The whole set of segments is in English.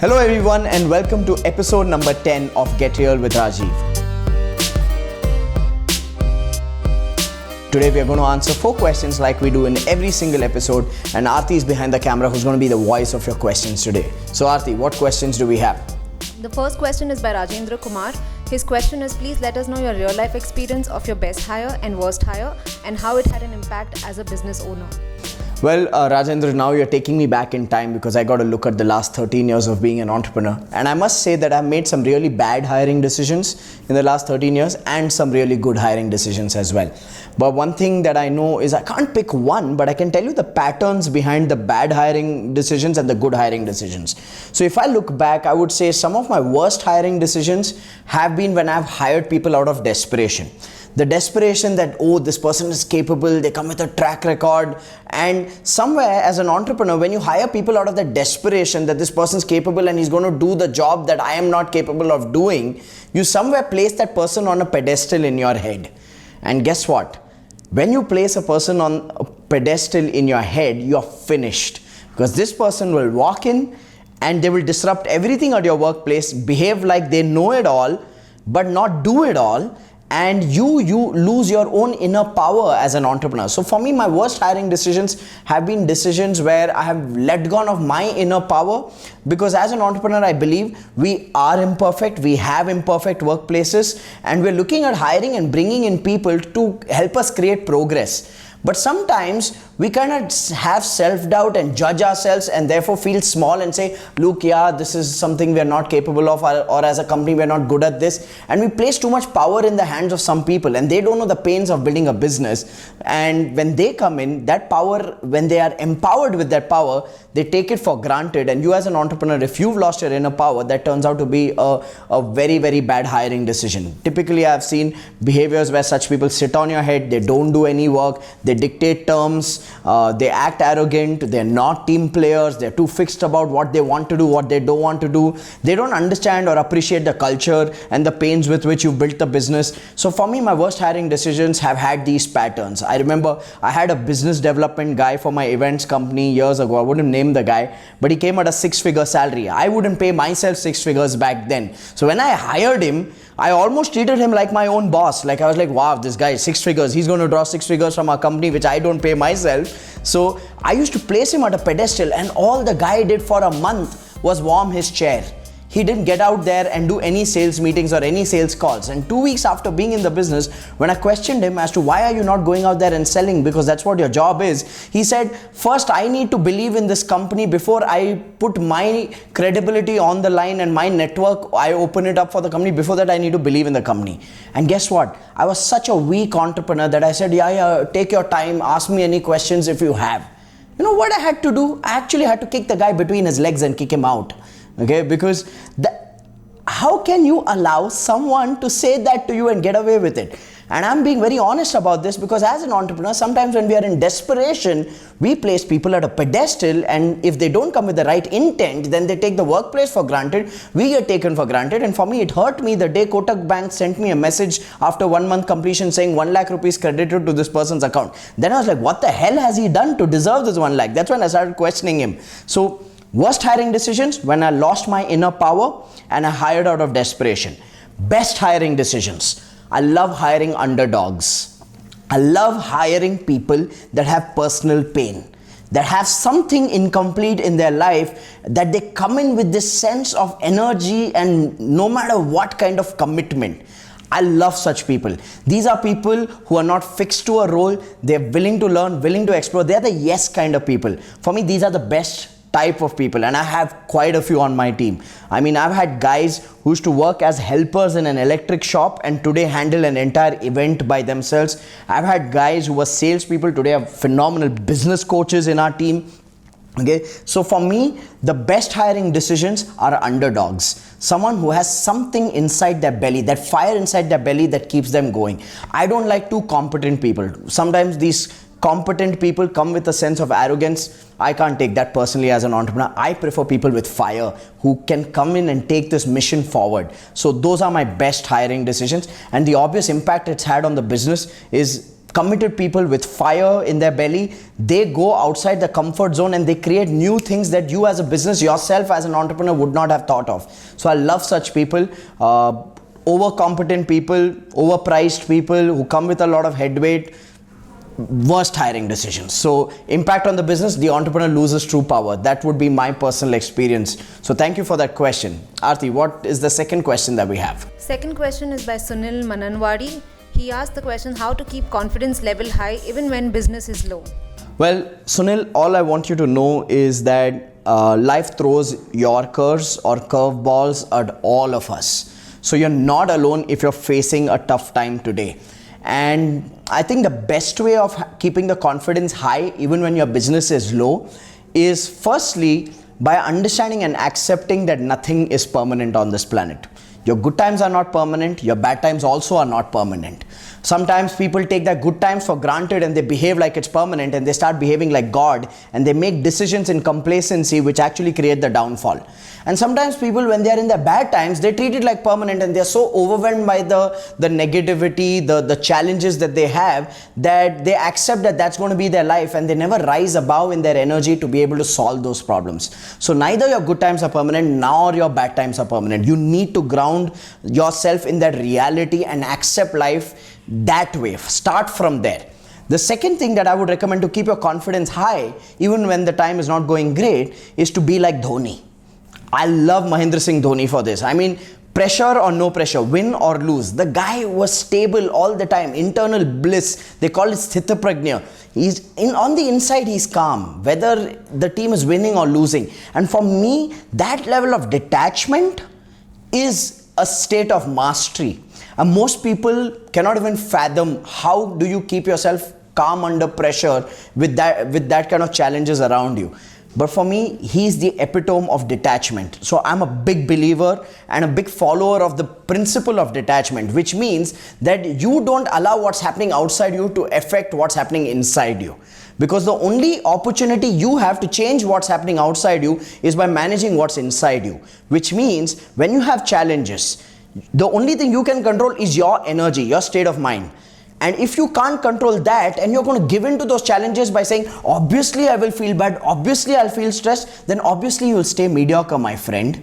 Hello everyone and welcome to episode number 10 of Get Real with Rajiv. Today we are going to answer 4 questions like we do in every single episode, and Aarti is behind the camera who's going to be the voice of your questions today. So Aarti, what questions do we have? The first question is by Rajendra Kumar. His question is, please let us know your real life experience of your best hire and worst hire and how it had an impact as a business owner. Well, Rajendra, now you're taking me back in time because I got to look at the last 13 years of being an entrepreneur. And I must say that I've made some really bad hiring decisions in the last 13 years and some really good hiring decisions as well. But one thing that I know is I can't pick one, but I can tell you the patterns behind the bad hiring decisions and the good hiring decisions. So if I look back, I would say some of my worst hiring decisions have been when I've hired people out of desperation. The desperation that, oh, this person is capable, they come with a track record. And somewhere as an entrepreneur, when you hire people out of that desperation that this person is capable and he's going to do the job that I am not capable of doing, you somewhere place that person on a pedestal in your head. And guess what? When you place a person on a pedestal in your head, you're finished. Because this person will walk in and they will disrupt everything at your workplace, behave like they know it all, but not do it all. And you lose your own inner power as an entrepreneur. So for me, my worst hiring decisions have been decisions where I have let go of my inner power, because as an entrepreneur, I believe we are imperfect, we have imperfect workplaces, and we're looking at hiring and bringing in people to help us create progress. But sometimes we kind of have self-doubt and judge ourselves and therefore feel small and say, look, yeah, this is something we're not capable of, or as a company, we're not good at this. And we place too much power in the hands of some people and they don't know the pains of building a business. And when they come in, that power, when they are empowered with that power, they take it for granted. And you as an entrepreneur, if you've lost your inner power, that turns out to be a very, very bad hiring decision. Typically, I've seen behaviors where such people sit on your head, they don't do any work, they dictate terms, they act arrogant, they're not team players, they're too fixed about what they want to do, what they don't want to do. They don't understand or appreciate the culture and the pains with which you've built the business. So for me, my worst hiring decisions have had these patterns. I remember I had a business development guy for my events company years ago. I wouldn't name the guy, but he came at a 6-figure salary. I wouldn't pay myself 6 figures back then. So when I hired him, I almost treated him like my own boss. Like I was like, wow, this guy is 6 figures. He's going to draw 6 figures from our company, which I don't pay myself. So I used to place him at a pedestal, and all the guy did for a month was warm his chair. He didn't get out there and do any sales meetings or any sales calls. And 2 weeks after being in the business, when I questioned him as to why are you not going out there and selling, because that's what your job is, he said, first I need to believe in this company before I put my credibility on the line and my network, I open it up for the company. Before that, I need to believe in the company. And guess what? I was such a weak entrepreneur that I said, yeah, take your time, ask me any questions if you have. You know what I had to do? I actually had to kick the guy between his legs and kick him out. Okay, because how can you allow someone to say that to you and get away with it? And I'm being very honest about this, because as an entrepreneur, sometimes when we are in desperation, we place people at a pedestal, and if they don't come with the right intent, then they take the workplace for granted. We get taken for granted. And for me, it hurt me the day Kotak Bank sent me a message after 1 month completion saying 1 lakh rupees credited to this person's account. Then I was like, what the hell has he done to deserve this 1 lakh? That's when I started questioning him. So worst hiring decisions, when I lost my inner power and I hired out of desperation. Best hiring decisions. I love hiring underdogs. I love hiring people that have personal pain, that have something incomplete in their life, that they come in with this sense of energy and no matter what kind of commitment. I love such people. These are people who are not fixed to a role. They're willing to learn, willing to explore. They're the yes kind of people. For me, these are the best type of people, and I have quite a few on my team. I mean, I've had guys who used to work as helpers in an electric shop and today handle an entire event by themselves. I've had guys who were salespeople, today are phenomenal business coaches in our team. Okay, so for me, the best hiring decisions are underdogs. Someone who has something inside their belly, that fire inside their belly that keeps them going. I don't like too competent people. Sometimes these competent people come with a sense of arrogance. I can't take that personally as an entrepreneur. I prefer people with fire who can come in and take this mission forward. So those are my best hiring decisions. And the obvious impact it's had on the business is committed people with fire in their belly. They go outside the comfort zone and they create new things that you as a business, yourself as an entrepreneur would not have thought of. So I love such people. Overcompetent people, overpriced people who come with a lot of headweight, worst hiring decisions. So impact on the business, the entrepreneur loses true power. That would be my personal experience. So thank you for that question. Aarti, what is the second question that we have? Second question is by Sunil Mananwadi. He asked the question, how to keep confidence level high even when business is low. Well, Sunil, all I want you to know is that life throws Yorkers or curveballs at all of us. So you're not alone if you're facing a tough time today. And I think the best way of keeping the confidence high even when your business is low is firstly by understanding and accepting that nothing is permanent on this planet. Your good times are not permanent, your bad times also are not permanent. Sometimes people take their good times for granted and they behave like it's permanent, and they start behaving like God, and they make decisions in complacency which actually create the downfall. And sometimes people, when they are in their bad times, they treat it like permanent, and they're so overwhelmed by the negativity, the challenges that they have, that they accept that that's going to be their life, and they never rise above in their energy to be able to solve those problems. So neither your good times are permanent nor your bad times are permanent. You need to ground yourself in that reality and accept life that way. Start from there. The second thing that I would recommend to keep your confidence high even when the time is not going great is to be like Dhoni. I love Mahendra Singh Dhoni for this. I mean, pressure or no pressure, win or lose, the guy was stable all the time. Internal bliss, they call it sthita prajna. On the inside he's calm, whether the team is winning or losing. And for me, that level of detachment is a state of mastery. And most people cannot even fathom how do you keep yourself calm under pressure with that kind of challenges around you. But for me, he's the epitome of detachment. So I'm a big believer and a big follower of the principle of detachment, which means that you don't allow what's happening outside you to affect what's happening inside you. Because the only opportunity you have to change what's happening outside you is by managing what's inside you. Which means when you have challenges, the only thing you can control is your energy, your state of mind. And if you can't control that and you're going to give in to those challenges by saying, obviously I will feel bad, obviously I'll feel stressed, then obviously you will stay mediocre, my friend.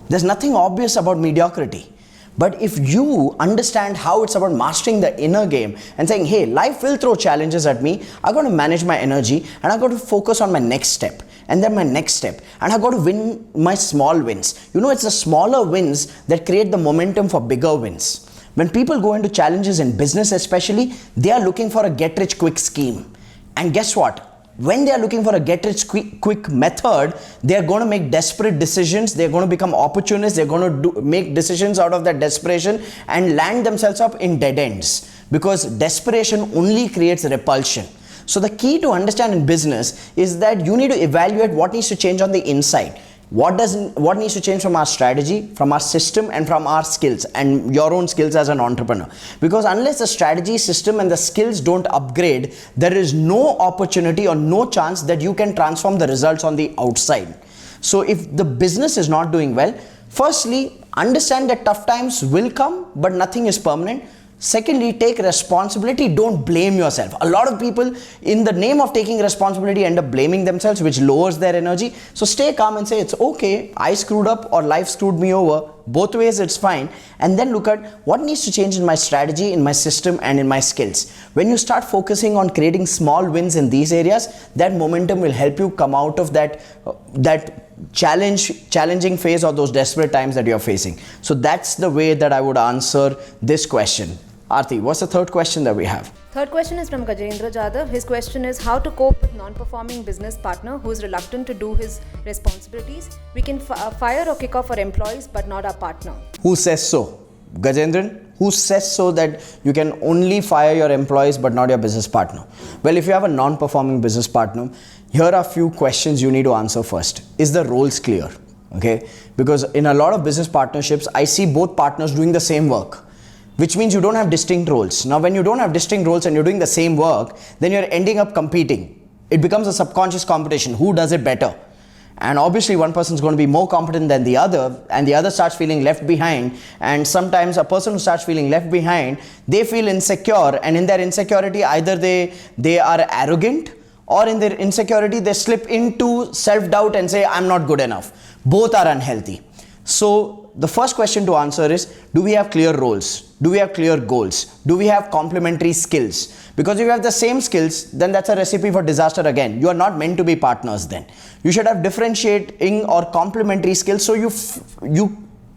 There's nothing obvious about mediocrity. But if you understand how it's about mastering the inner game and saying, hey, life will throw challenges at me, I'm going to manage my energy and I'm going to focus on my next step. And then my next step, and I got to win my small wins. You know, it's the smaller wins that create the momentum for bigger wins. When people go into challenges in business especially, they are looking for a get-rich-quick scheme. And guess what? When they are looking for a get-rich-quick method, they are going to make desperate decisions. They're going to become opportunists. They're going to make decisions out of that desperation and land themselves up in dead ends. Because desperation only creates repulsion. So the key to understand in business is that you need to evaluate what needs to change on the inside. What needs to change from our strategy, from our system, and from our skills and your own skills as an entrepreneur. Because unless the strategy, system, and the skills don't upgrade, there is no opportunity or no chance that you can transform the results on the outside. So if the business is not doing well, firstly, understand that tough times will come, but nothing is permanent. Secondly, take responsibility. Don't blame yourself. A lot of people, in the name of taking responsibility, end up blaming themselves, which lowers their energy. So stay calm and say, it's okay, I screwed up or life screwed me over. Both ways, it's fine. And then look at what needs to change in my strategy, in my system, and in my skills. When you start focusing on creating small wins in these areas, that momentum will help you come out of that challenging phase or those desperate times that you're facing. So that's the way that I would answer this question. Aarti, what's the third question that we have? Third question is from Gajendra Jadhav. His question is how to cope with non-performing business partner who is reluctant to do his responsibilities. We can fire or kick off our employees but not our partner. Who says so? Gajendran, who says so that you can only fire your employees but not your business partner? Well, if you have a non-performing business partner, here are a few questions you need to answer first. Is the roles clear? Okay, because in a lot of business partnerships, I see both partners doing the same work, which means you don't have distinct roles. Now, when you don't have distinct roles and you're doing the same work, then you're ending up competing. It becomes a subconscious competition. Who does it better? and obviously one person is going to be more competent than the other, and the other starts feeling left behind. And sometimes a person who starts feeling left behind, they feel insecure, and in their insecurity either they are arrogant, or in their insecurity they slip into self-doubt and say, I'm not good enough. Both are unhealthy. So the first question to answer is, do we have clear roles? Do we have clear goals? Do we have complementary skills? Because if you have the same skills, then that's a recipe for disaster again. You are not meant to be partners then. You should have differentiating or complementary skills, so you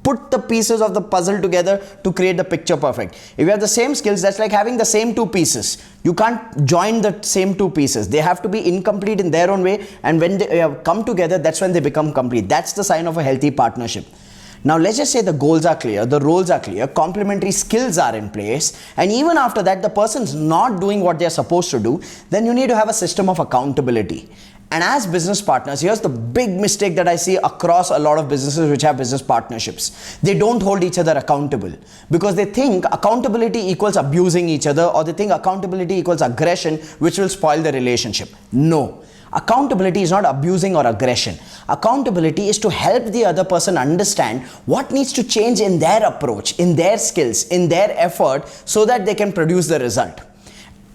put the pieces of the puzzle together to create the picture perfect. If you have the same skills, that's like having the same two pieces. You can't join the same two pieces. They have to be incomplete in their own way, and when they have come together, that's when they become complete. That's the sign of a healthy partnership. Now let's just say the goals are clear, the roles are clear, complementary skills are in place, and even after that the person's not doing what they're supposed to do, then you need to have a system of accountability. And as business partners, here's the big mistake that I see across a lot of businesses which have business partnerships. They don't hold each other accountable because they think accountability equals abusing each other, or they think accountability equals aggression, which will spoil the relationship. No. Accountability is not abusing or aggression. Accountability is to help the other person understand what needs to change in their approach, in their skills, in their effort, so that they can produce the result.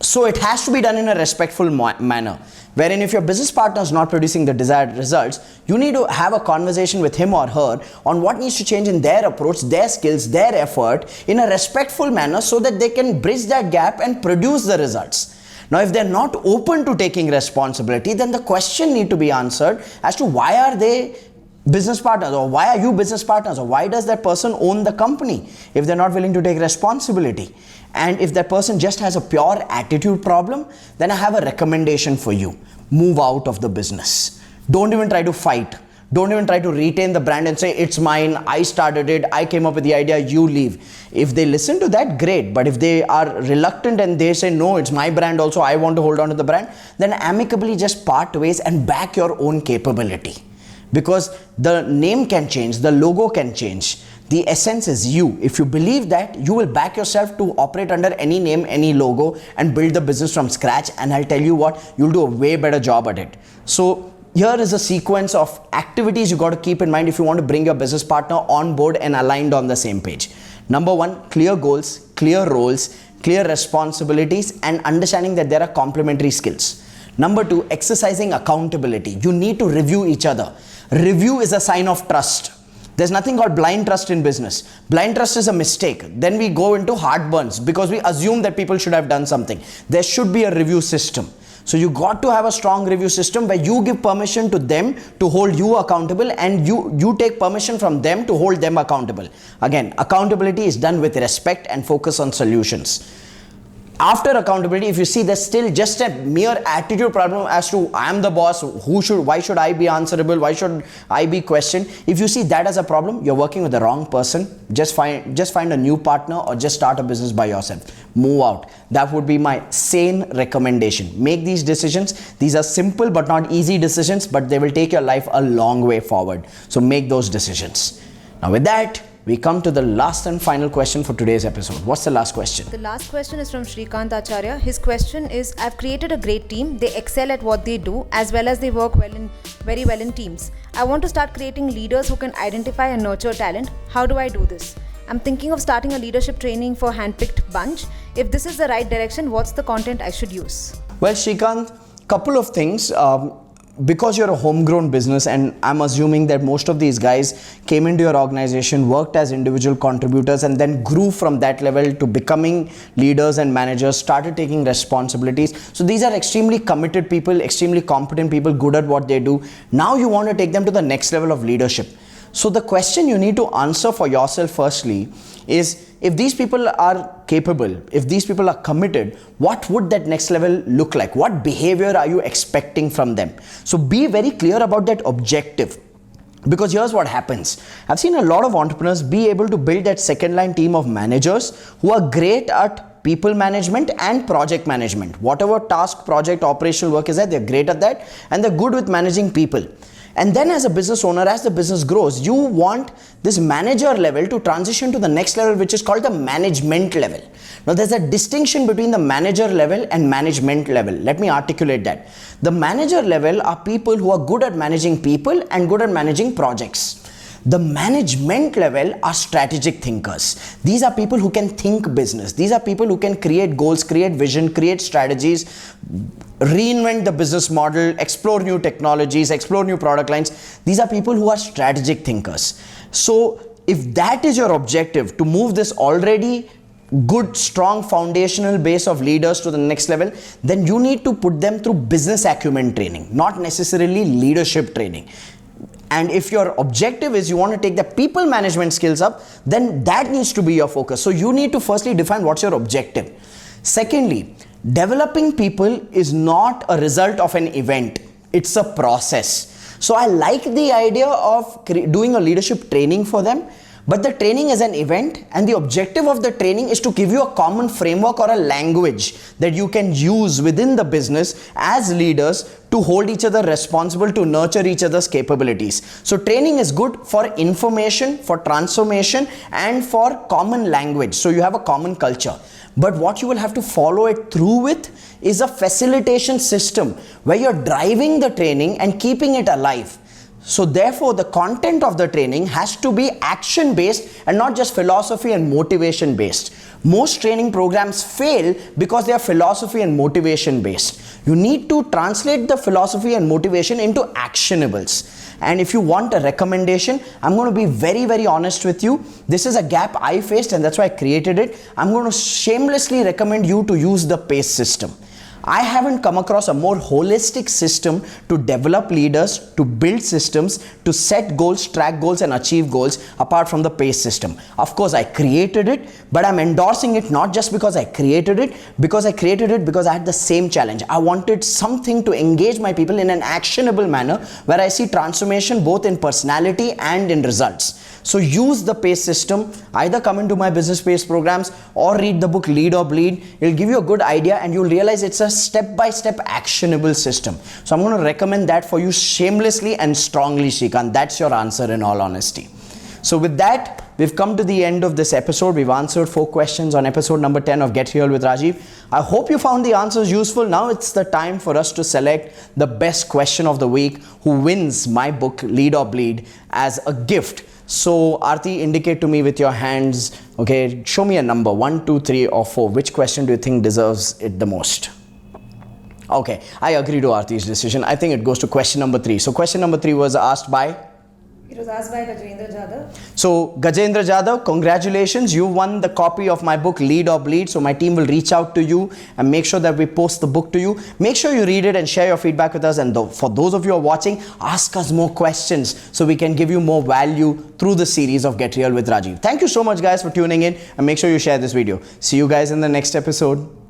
So it has to be done in a respectful manner, wherein if your business partner is not producing the desired results, you need to have a conversation with him or her on what needs to change in their approach, their skills, their effort in a respectful manner, so that they can bridge that gap and produce the results. Now, if they're not open to taking responsibility, then the question needs to be answered as to why are they business partners, or why are you business partners, or why does that person own the company if they're not willing to take responsibility. And if that person just has a pure attitude problem, then I have a recommendation for you. Move out of the business. Don't even try to fight. Don't even try to retain the brand and say, it's mine, I started it, I came up with the idea, you leave. If they listen to that, great. But if they are reluctant and they say, no, it's my brand also, I want to hold on to the brand, then amicably just part ways and back your own capability. Because the name can change, the logo can change. The essence is you. If you believe that, you will back yourself to operate under any name, any logo, and build the business from scratch. And I'll tell you what, you'll do a way better job at it. So here is a sequence of activities you got to keep in mind if you want to bring your business partner on board and aligned on the same page. Number one, clear goals, clear roles, clear responsibilities, and understanding that there are complementary skills. Number two, exercising accountability. You need to review each other. Review is a sign of trust. There's nothing called blind trust in business. Blind trust is a mistake. Then we go into heartburns because we assume that people should have done something. There should be a review system. So you got to have a strong review system where you give permission to them to hold you accountable, and you take permission from them to hold them accountable. Again, accountability is done with respect and focus on solutions. After accountability, if you see there's still just a mere attitude problem as to I am the boss, why should I be answerable, why should I be questioned? If you see that as a problem, you're working with the wrong person. Just find a new partner, or just start a business by yourself. Move out. That would be my sane recommendation. Make these decisions. These are simple but not easy decisions, but they will take your life a long way forward. So make those decisions. Now with that, we come to the last and final question for today's episode. What's the last question? The last question is from Shrikant Acharya. His question is, I've created a great team. They excel at what they do, as well as they work very well in teams. I want to start creating leaders who can identify and nurture talent. How do I do this? I'm thinking of starting a leadership training for handpicked bunch. If this is the right direction, what's the content I should use? Well, Shrikant, couple of things. Because you're a homegrown business, and I'm assuming that most of these guys came into your organization, worked as individual contributors, and then grew from that level to becoming leaders and managers, started taking responsibilities. So these are extremely committed people, extremely competent people, good at what they do. Now you want to take them to the next level of leadership. So the question you need to answer for yourself firstly is, if these people are capable, if these people are committed, what would that next level look like? What behavior are you expecting from them? So be very clear about that objective. Because here's what happens. I've seen a lot of entrepreneurs be able to build that second line team of managers who are great at people management and project management. Whatever task, project, operational work is there, they're great at that, and they're good with managing people. And then as a business owner, as the business grows, you want this manager level to transition to the next level, which is called the management level. Now there's a distinction between the manager level and management level. Let me articulate that. The manager level are people who are good at managing people and good at managing projects. The management level are strategic thinkers. These are people who can think business. These are people who can create goals, create vision, create strategies, reinvent the business model, explore new technologies, explore new product lines. These are people who are strategic thinkers. So if that is your objective, to move this already good, strong foundational base of leaders to the next level, then you need to put them through business acumen training, not necessarily leadership training. And if your objective is you want to take the people management skills up, then that needs to be your focus. So you need to firstly define what's your objective. Secondly, developing people is not a result of an event. It's a process. So I like the idea of doing a leadership training for them, but the training is an event, and the objective of the training is to give you a common framework or a language that you can use within the business as leaders to hold each other responsible, to nurture each other's capabilities. So training is good for information, for transformation, and for common language. So you have a common culture. But what you will have to follow it through with is a facilitation system where you're driving the training and keeping it alive. So therefore, the content of the training has to be action based and not just philosophy and motivation based. Most training programs fail because they are philosophy and motivation based. You need to translate the philosophy and motivation into actionables. And if you want a recommendation, I'm going to be very, very honest with you. This is a gap I faced, and that's why I created it. I'm going to shamelessly recommend you to use the PACE system. I haven't come across a more holistic system to develop leaders, to build systems, to set goals, track goals, and achieve goals apart from the PACE system. Of course, I created it, but I'm endorsing it not just because I created it, because I had the same challenge. I wanted something to engage my people in an actionable manner where I see transformation both in personality and in results. So use the PACE system, either come into my business PACE programs or read the book Lead or Bleed. It'll give you a good idea and you'll realize it's a step-by-step actionable system. So I'm going to recommend that for you shamelessly and strongly, Shrikant. That's your answer in all honesty. So with that, we've come to the end of this episode. We've answered 4 questions on episode number 10 of Get Real with Rajiv. I hope you found the answers useful. Now it's the time for us to select the best question of the week who wins my book Lead or Bleed as a gift. So Aarti, indicate to me with your hands, okay, show me a number, 1, 2, 3 or 4. Which question do you think deserves it the most? Okay, I agree to Aarti's decision. I think it goes to question number 3. So question number 3 was asked by? It was asked by Gajendra Jadhav. So Gajendra Jadhav, congratulations. You won the copy of my book Lead or Bleed. So my team will reach out to you and make sure that we post the book to you. Make sure you read it and share your feedback with us. And for those of you who are watching, ask us more questions so we can give you more value through the series of Get Real with Rajiv. Thank you so much guys for tuning in, and make sure you share this video. See you guys in the next episode.